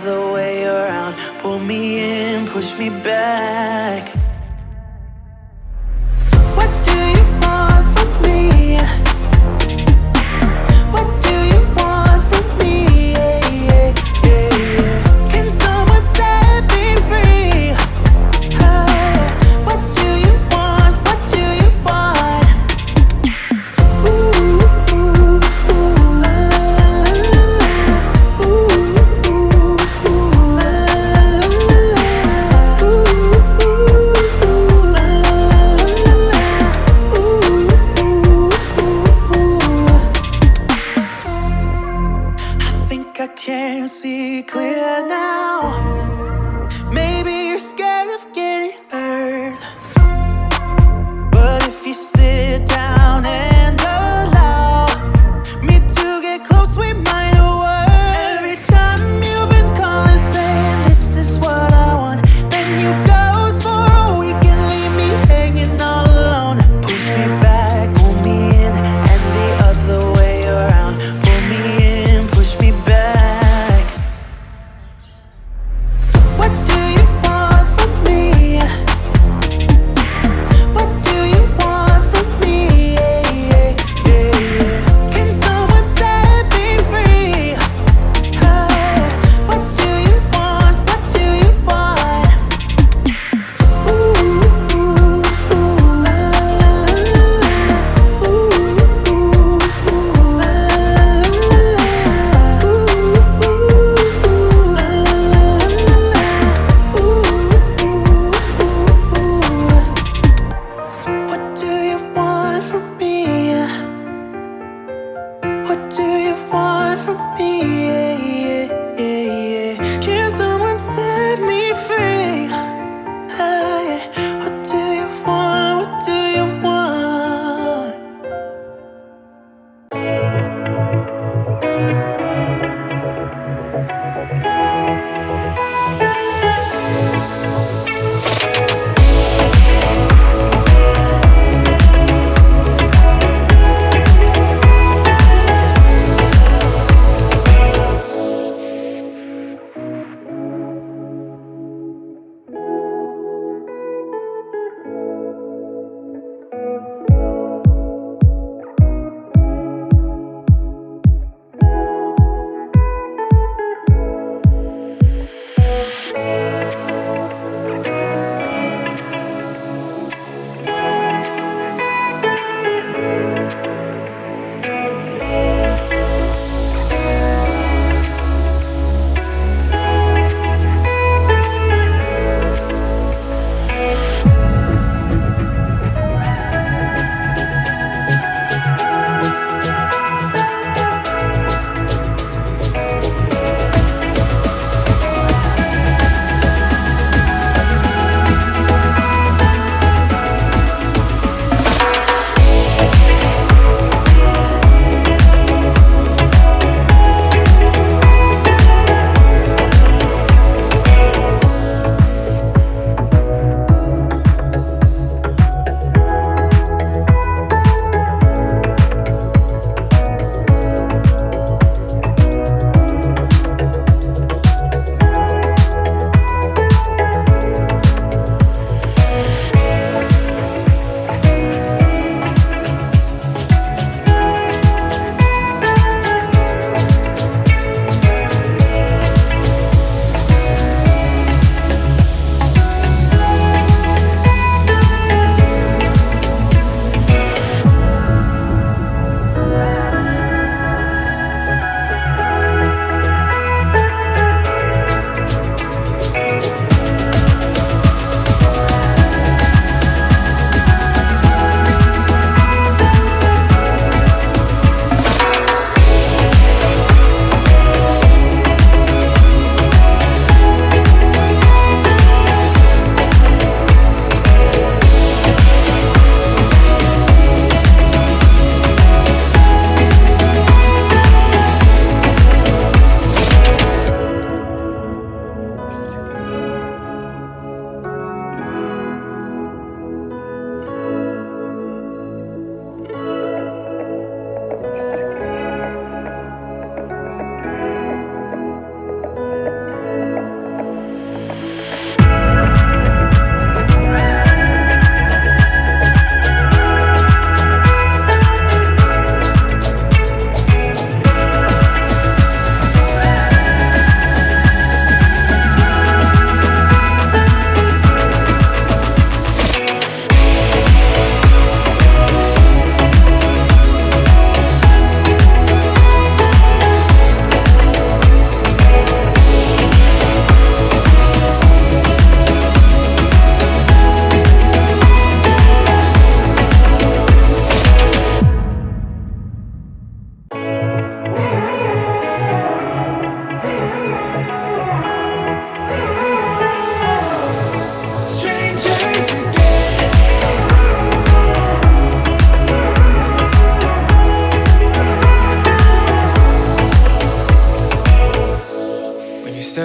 other way around. Pull me in, push me back. What do you want from me? What do you want from me? Yeah, yeah, yeah. Can someone set me free? What do you want? What do you want? Ooh, ooh, ooh, la, la, la. Ooh, ooh, ooh, la, la, la. Ooh, ooh.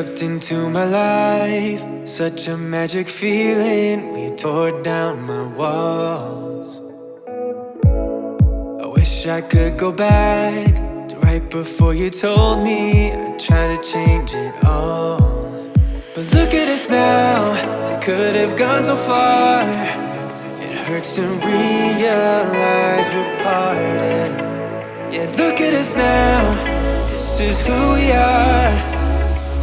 crept into my life, such a magic feeling when you tore down my walls. I wish I could go back to right before you told me I'd try to change it all. But look at us now, could have gone so far. It hurts to realize we're parted. Yeah, look at us now, this is who we are.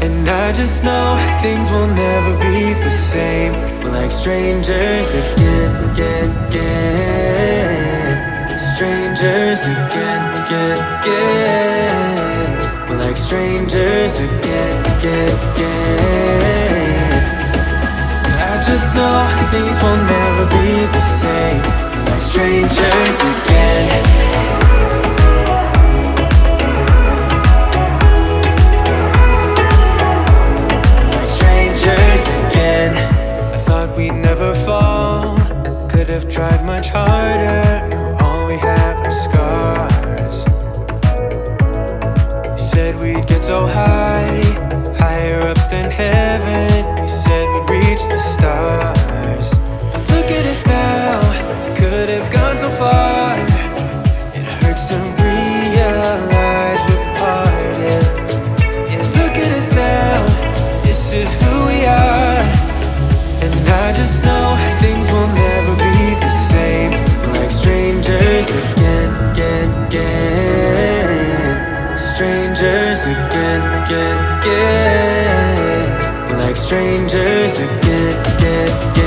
And I just know things will never be the same. We're like strangers again, again, again. Strangers again, again, again. We're like strangers again, again, again. I just know things will never be the same. We're like strangers again. I thought we'd never fall, could have tried much harder. Now all we have are scars. You said we'd get so high, higher up than heaven. You said we'd reach the stars. But look at us now, could have gone so far. It hurts to realize we're parted. Yeah, look at us now, this is who we are. And I just know things will never be the same. We're like strangers again, again, again. Strangers again, again, again. We're like strangers again, again, again.